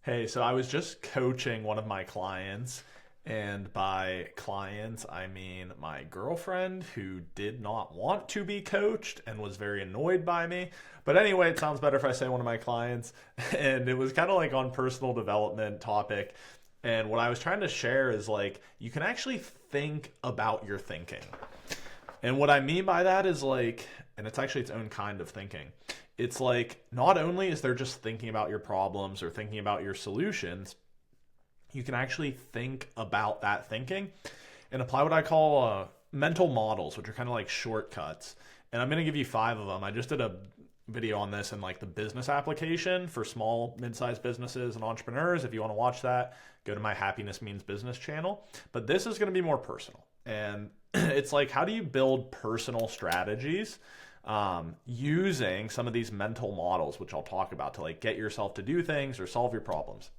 Hey, so I was just coaching one of my clients, and by clients, I mean my girlfriend who did not want to be coached and was very annoyed by me. But anyway, it sounds better if I say one of my clients. And it was kind of like on personal development topic. And what I was trying to share is like, you can actually think about your thinking. And what I mean by that is like, and it's actually its own kind of thinking. It's like, not only is there just thinking about your problems or thinking about your solutions, you can actually think about that thinking and apply what I call mental models, which are kind of like shortcuts. And I'm going to give you five of them. I just did a video on this in like the business application for small, mid-sized businesses and entrepreneurs. If you want to watch that, go to my Happiness Means Business channel. But this is going to be more personal. And it's like, how do you build personal strategies using some of these mental models, which I'll talk about, to like get yourself to do things or solve your problems.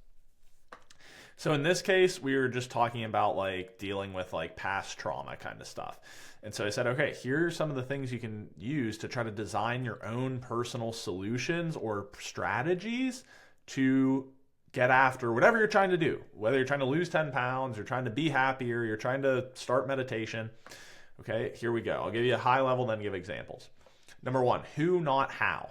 So in this case, we were just talking about like dealing with like past trauma kind of stuff. And so I said, okay, here are some of the things you can use to try to design your own personal solutions or strategies to get after whatever you're trying to do. Whether you're trying to lose 10 pounds, you're trying to be happier, you're trying to start meditation. Okay, here we go. I'll give you a high level, then give examples. Number one, who, not how.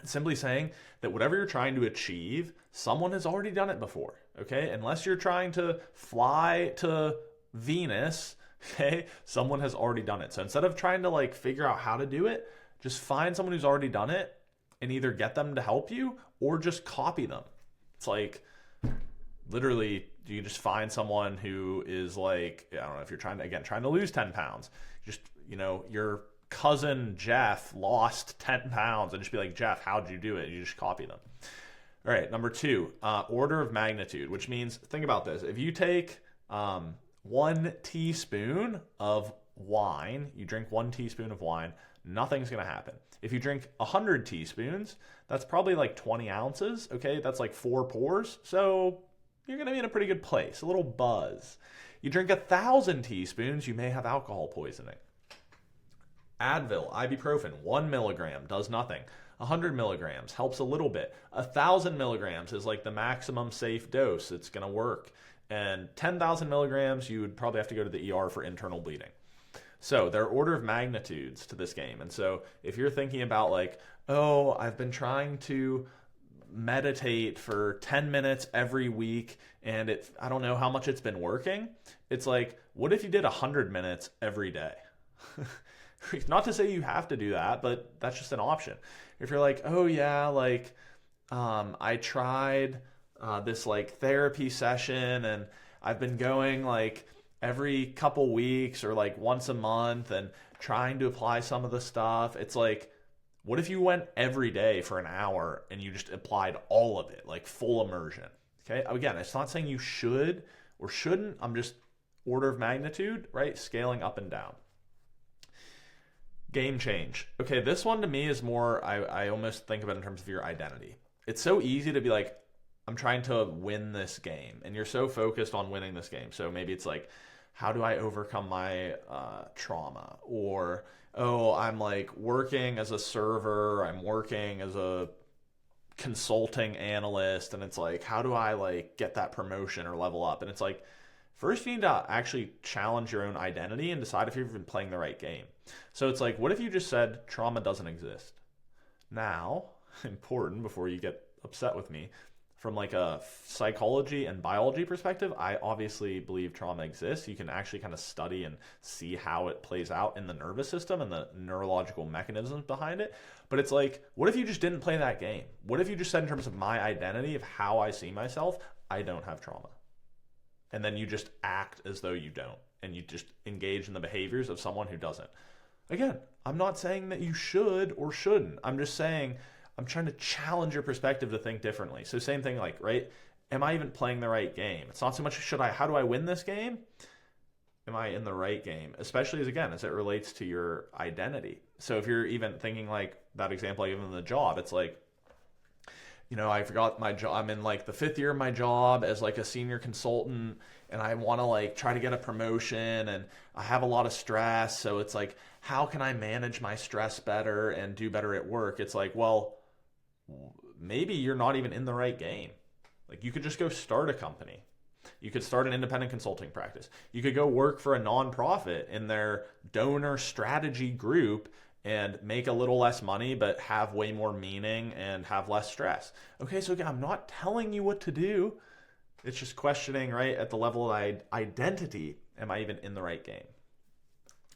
It's simply saying that whatever you're trying to achieve, someone has already done it before, okay? Unless you're trying to fly to Venus, okay, someone has already done it. So instead of trying to like figure out how to do it, just find someone who's already done it and either get them to help you or just copy them. It's like literally you just find someone who is like, I don't know, if you're trying to lose 10 pounds, just, your cousin Jeff lost 10 pounds and just be like, Jeff, how'd you do it? You just copy them. All right, number two, order of magnitude, which means, think about this. If you take 1 teaspoon of wine, you drink 1 teaspoon of wine, nothing's going to happen. If you drink 100 teaspoons, that's probably like 20 ounces, okay? That's like 4 pours. So you're going to be in a pretty good place, a little buzz. You drink 1,000 teaspoons, you may have alcohol poisoning. Advil, ibuprofen, 1 milligram does nothing. 100 milligrams helps a little bit. 1,000 milligrams is like the maximum safe dose. It's going to work. And 10,000 milligrams, you would probably have to go to the ER for internal bleeding. So there are order of magnitudes to this game. And so if you're thinking about like, oh, I've been trying to meditate for 10 minutes every week and I don't know how much it's been working. It's like, what if you did 100 minutes every day? Not to say you have to do that, but that's just an option. If you're like, oh yeah, like I tried this like therapy session and I've been going like every couple weeks or like once a month and trying to apply some of the stuff. It's like, what if you went every day for an hour and you just applied all of it, like full immersion? Okay, again, it's not saying you should or shouldn't. I'm just order of magnitude, right? Scaling up and down. Game change. Okay, this one to me is more, I almost think of it in terms of your identity. It's so easy to be like, I'm trying to win this game. And you're so focused on winning this game. So maybe it's like, how do I overcome my trauma? Or, oh, I'm like working as a server. I'm working as a consulting analyst. And it's like, how do I like get that promotion or level up? And it's like, first, you need to actually challenge your own identity and decide if you've been playing the right game. So it's like, what if you just said trauma doesn't exist? Now, important before you get upset with me, from like a psychology and biology perspective, I obviously believe trauma exists. You can actually kind of study and see how it plays out in the nervous system and the neurological mechanisms behind it. But it's like, what if you just didn't play that game? What if you just said, in terms of my identity, of how I see myself, I don't have trauma? And then you just act as though you don't. And you just engage in the behaviors of someone who doesn't. Again, I'm not saying that you should or shouldn't. I'm just saying I'm trying to challenge your perspective to think differently. So same thing, like, right? Am I even playing the right game? It's not so much how do I win this game? Am I in the right game? Especially as it relates to your identity. So if you're even thinking like that example I gave in the job, it's like, I forgot my job. I'm in like the 5th year of my job as like a senior consultant and I want to like try to get a promotion and I have a lot of stress. So it's like, how can I manage my stress better and do better at work? It's like, well, maybe you're not even in the right game. Like you could just go start a company. You could start an independent consulting practice. You could go work for a nonprofit in their donor strategy group and make a little less money, but have way more meaning and have less stress. Okay, so again, I'm not telling you what to do. It's just questioning, right, at the level of identity, am I even in the right game?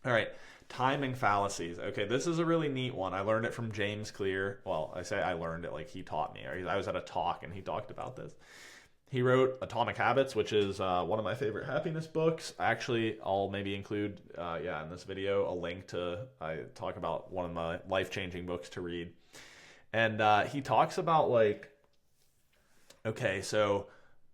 All right, timing fallacies. Okay, this is a really neat one. I learned it from James Clear. Well, I say I learned it like he taught me. I was at a talk and he talked about this. He wrote Atomic Habits, which is one of my favorite happiness books. Actually, I'll maybe include, in this video, a link to, I talk about one of my life-changing books to read. And he talks about like, okay, so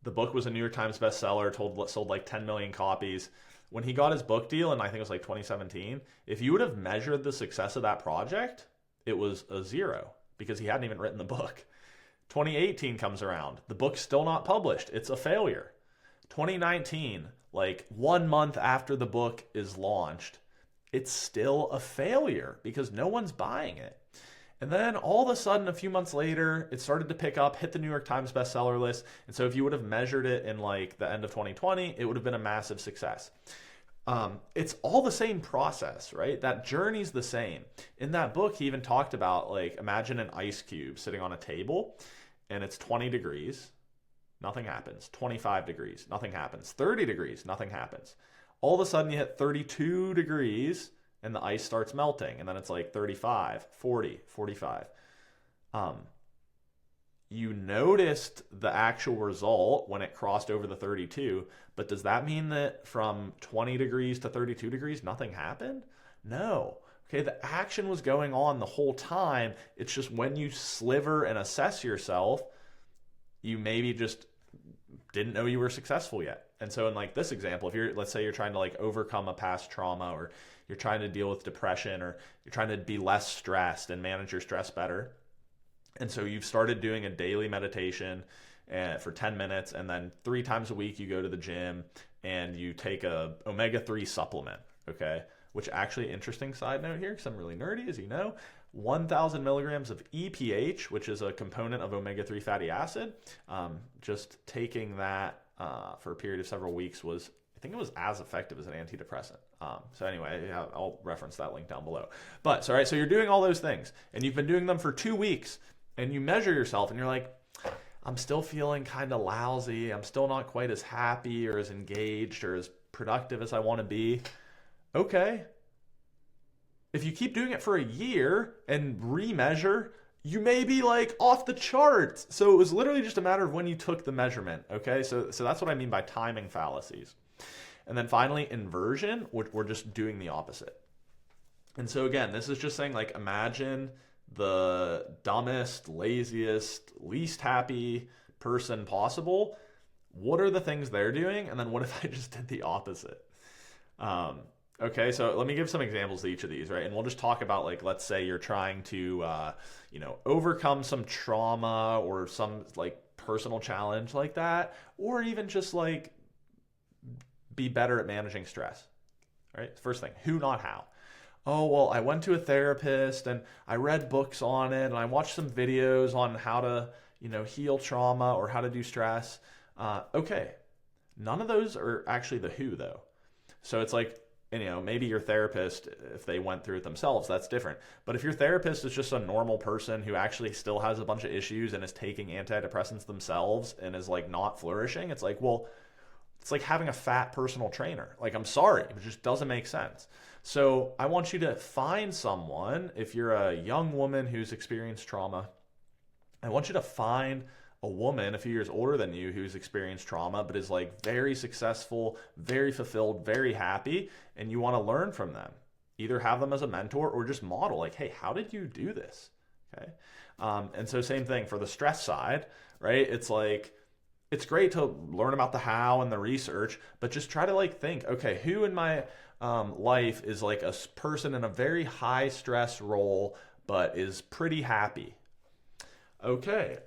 the book was a New York Times bestseller, sold like 10 million copies. When he got his book deal, and I think it was like 2017, if you would have measured the success of that project, it was a 0 because he hadn't even written the book. 2018 comes around. The book's still not published. It's a failure. 2019, like 1 month after the book is launched, it's still a failure because no one's buying it. And then all of a sudden, a few months later, it started to pick up, hit the New York Times bestseller list. And so if you would have measured it in like the end of 2020, it would have been a massive success. It's all the same process, right? That journey's the same. In that book, he even talked about like, imagine an ice cube sitting on a table and it's 20 degrees, nothing happens. 25 degrees, nothing happens. 30 degrees, nothing happens. All of a sudden you hit 32 degrees and the ice starts melting. And then it's like 35, 40, 45. You noticed the actual result when it crossed over the 32, but does that mean that from 20 degrees to 32 degrees, nothing happened? No. Okay, the action was going on the whole time. It's just when you sliver and assess yourself, you maybe just didn't know you were successful yet. And so in like this example, if you're, let's say you're trying to like overcome a past trauma, or you're trying to deal with depression, or you're trying to be less stressed and manage your stress better. And so you've started doing a daily meditation for 10 minutes, and then 3 times a week you go to the gym and you take a omega-3 supplement, okay? Which actually, interesting side note here, because I'm really nerdy, as you know, 1,000 milligrams of EPH, which is a component of omega-3 fatty acid. Just taking that for a period of several weeks was, I think it was as effective as an antidepressant. So anyway, yeah, I'll reference that link down below. But, so, right, so you're doing all those things, and you've been doing them for 2 weeks, and you measure yourself, and you're like, I'm still feeling kind of lousy. I'm still not quite as happy or as engaged or as productive as I want to be. Okay. If you keep doing it for a year and remeasure, you may be like off the charts. So it was literally just a matter of when you took the measurement. Okay. So that's what I mean by timing fallacies. And then finally, inversion, which we're just doing the opposite. And so again, this is just saying like, imagine the dumbest, laziest, least happy person possible. What are the things they're doing? And then what if I just did the opposite? Okay, so let me give some examples of each of these, right? And we'll just talk about, like, let's say you're trying to, overcome some trauma or some, like, personal challenge like that, or even just, like, be better at managing stress, right? First thing, who, not how. Oh, well, I went to a therapist and I read books on it and I watched some videos on how to, heal trauma or how to do stress. Okay, none of those are actually the who, though. So it's like, maybe your therapist, if they went through it themselves, that's different. But if your therapist is just a normal person who actually still has a bunch of issues and is taking antidepressants themselves and is like not flourishing, it's like, well, it's like having a fat personal trainer. Like, I'm sorry, it just doesn't make sense. So I want you to find someone, if you're a young woman who's experienced trauma, I want you to find a woman a few years older than you who's experienced trauma but is like very successful, very fulfilled, very happy, and you want to learn from them. Either have them as a mentor or just model like, hey, how did you do this? Okay. And so same thing for the stress side, right? It's like, it's great to learn about the how and the research, but just try to like think, okay, who in my life is like a person in a very high stress role but is pretty happy? Okay,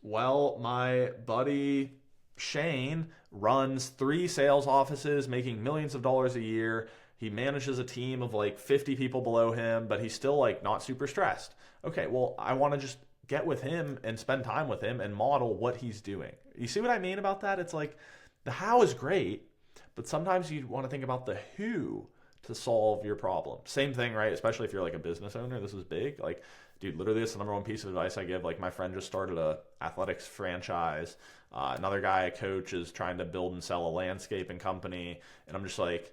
well, my buddy Shane runs 3 sales offices, making millions of dollars a year. He manages a team of like 50 people below him, but he's still like not super stressed. Okay, well, I want to just get with him and spend time with him and model what he's doing. You see what I mean about that? It's like the how is great, but sometimes you want to think about the who to solve your problem. Same thing, right? Especially if you're like a business owner, this is big. Like, dude, literally this is the number one piece of advice I give. Like, my friend just started a athletics franchise. Another guy I coach is trying to build and sell a landscaping company. And I'm just like,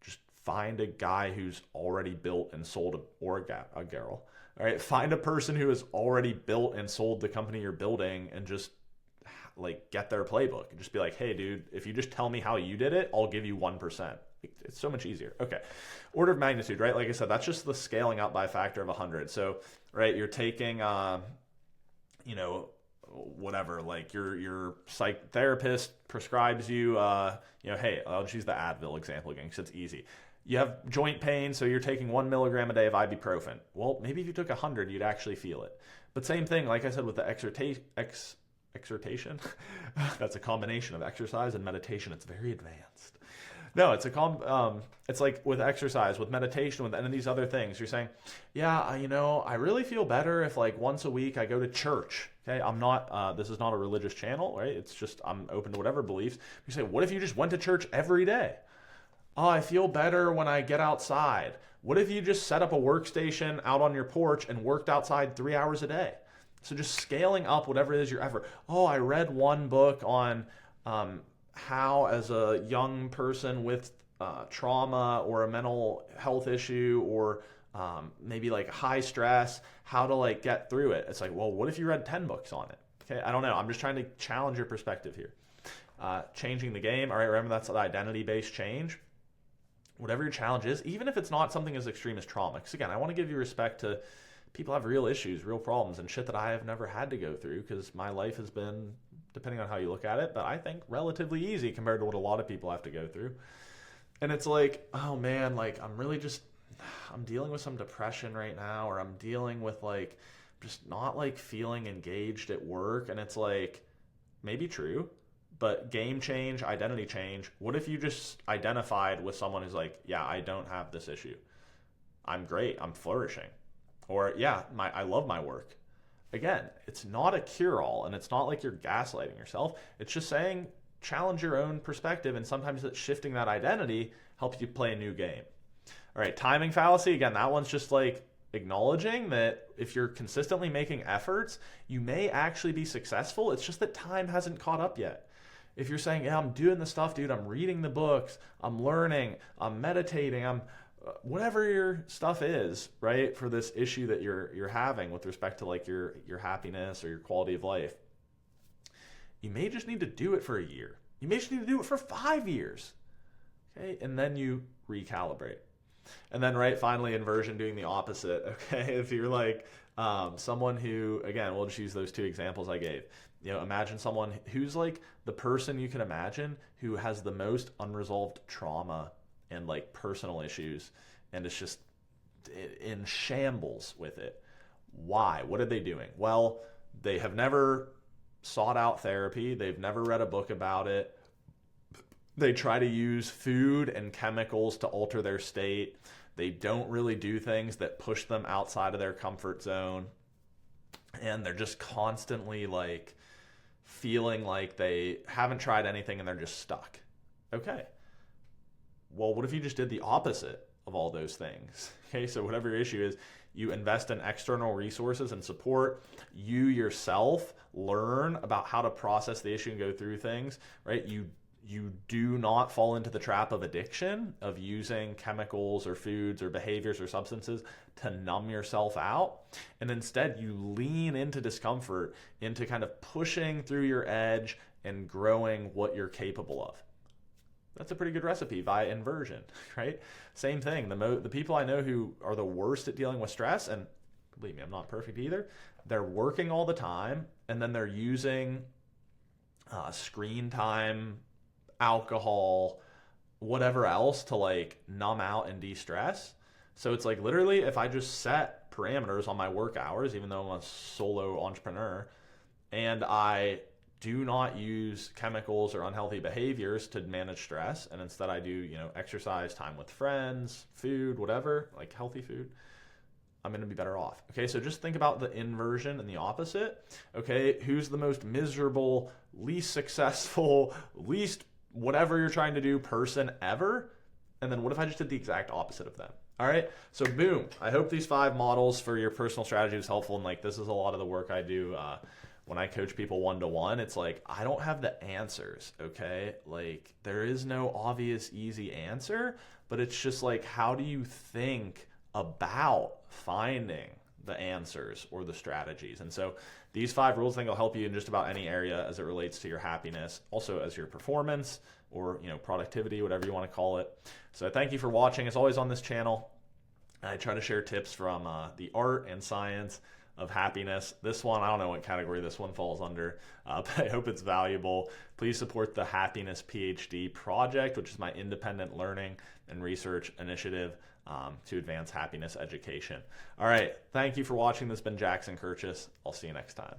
just find a guy who's already built and sold a girl. All right, find a person who has already built and sold the company you're building and just like get their playbook and just be like, hey, dude, if you just tell me how you did it, I'll give you 1%. It's so much easier. Okay. Order of magnitude, right? Like I said, that's just the scaling up by a factor of 100. So, right, you're taking, whatever, like your psych therapist prescribes you, hey, I'll just use the Advil example again because it's easy. You have joint pain, so you're taking 1 milligram a day of ibuprofen. Well, maybe if you took 100, you'd actually feel it. But same thing, like I said, with the exhortation. That's a combination of exercise and meditation. It's very advanced. No, it's like with exercise, with meditation, with any of these other things. You're saying, yeah, I really feel better if like once a week I go to church. Okay, I'm not. This is not a religious channel, right? It's just I'm open to whatever beliefs. You say, what if you just went to church every day? Oh, I feel better when I get outside. What if you just set up a workstation out on your porch and worked outside 3 hours a day? So just scaling up whatever it is your effort. Oh, I read one book on how, as a young person with trauma or a mental health issue or maybe like high stress, how to like get through it. It's like, well, what if you read 10 books on it? Okay, I don't know. I'm just trying to challenge your perspective here. Changing the game. All right, remember that's the identity-based change. Whatever your challenge is, even if it's not something as extreme as trauma. Because again, I want to give you respect to people have real issues, real problems, and shit that I have never had to go through because my life has been, depending on how you look at it, but I think relatively easy compared to what a lot of people have to go through. And it's like, oh man, like I'm dealing with some depression right now, or I'm dealing with like just not like feeling engaged at work. And it's like, maybe true, but game change, identity change. What if you just identified with someone who's like, yeah, I don't have this issue. I'm great. I'm flourishing. Or yeah, I love my work. Again, it's not a cure-all, and it's not like you're gaslighting yourself. It's just saying challenge your own perspective, and sometimes that shifting that identity helps you play a new game. All right, timing fallacy. Again, that one's just like acknowledging that if you're consistently making efforts, you may actually be successful. It's just that time hasn't caught up yet. If you're saying, yeah, I'm doing the stuff, dude, I'm reading the books, I'm learning, I'm meditating, I'm whatever your stuff is, right, for this issue that you're having with respect to like your happiness or your quality of life, you may just need to do it for a year. You may just need to do it for 5 years. Okay, and then you recalibrate. And then, right, finally, inversion, doing the opposite. Okay, if you're like someone who, again, we'll just use those two examples I gave. Imagine someone who's like the person you can imagine who has the most unresolved trauma and like personal issues, and it's just in shambles with it. Why? What are they doing? Well, they have never sought out therapy. They've never read a book about it. They try to use food and chemicals to alter their state. They don't really do things that push them outside of their comfort zone. And they're just constantly like feeling like they haven't tried anything and they're just stuck. Okay. Well, what if you just did the opposite of all those things? Okay, so whatever your issue is, you invest in external resources and support. You yourself learn about how to process the issue and go through things, right? You do not fall into the trap of addiction, of using chemicals or foods or behaviors or substances to numb yourself out. And instead, you lean into discomfort, into kind of pushing through your edge and growing what you're capable of. That's a pretty good recipe via inversion, right? Same thing. The people I know who are the worst at dealing with stress, and believe me, I'm not perfect either, they're working all the time, and then they're using screen time, alcohol, whatever else to like numb out and de-stress. So it's like literally if I just set parameters on my work hours, even though I'm a solo entrepreneur, and I do not use chemicals or unhealthy behaviors to manage stress, and instead I do, exercise, time with friends, food, whatever, like healthy food, I'm going to be better off. Okay, so just think about the inversion and the opposite. Okay, who's the most miserable, least successful, least whatever you're trying to do person ever? And then what if I just did the exact opposite of them? All right, so boom. I hope these 5 models for your personal strategy was helpful. And like, this is a lot of the work I do when I coach people one-to-one. It's like, I don't have the answers, okay? Like, there is no obvious, easy answer, but it's just like, how do you think about finding the answers or the strategies? And so these 5 rules, I think, will help you in just about any area as it relates to your happiness, also as your performance or, you know, productivity, whatever you want to call it. So thank you for watching. As always on this channel, I try to share tips from the art and science of happiness. This one, I don't know what category this one falls under, but I hope it's valuable. Please support the Happiness PhD project, which is my independent learning and research initiative to advance happiness education. All right, thank you for watching. This has been Jackson Kirchis. I'll see you next time.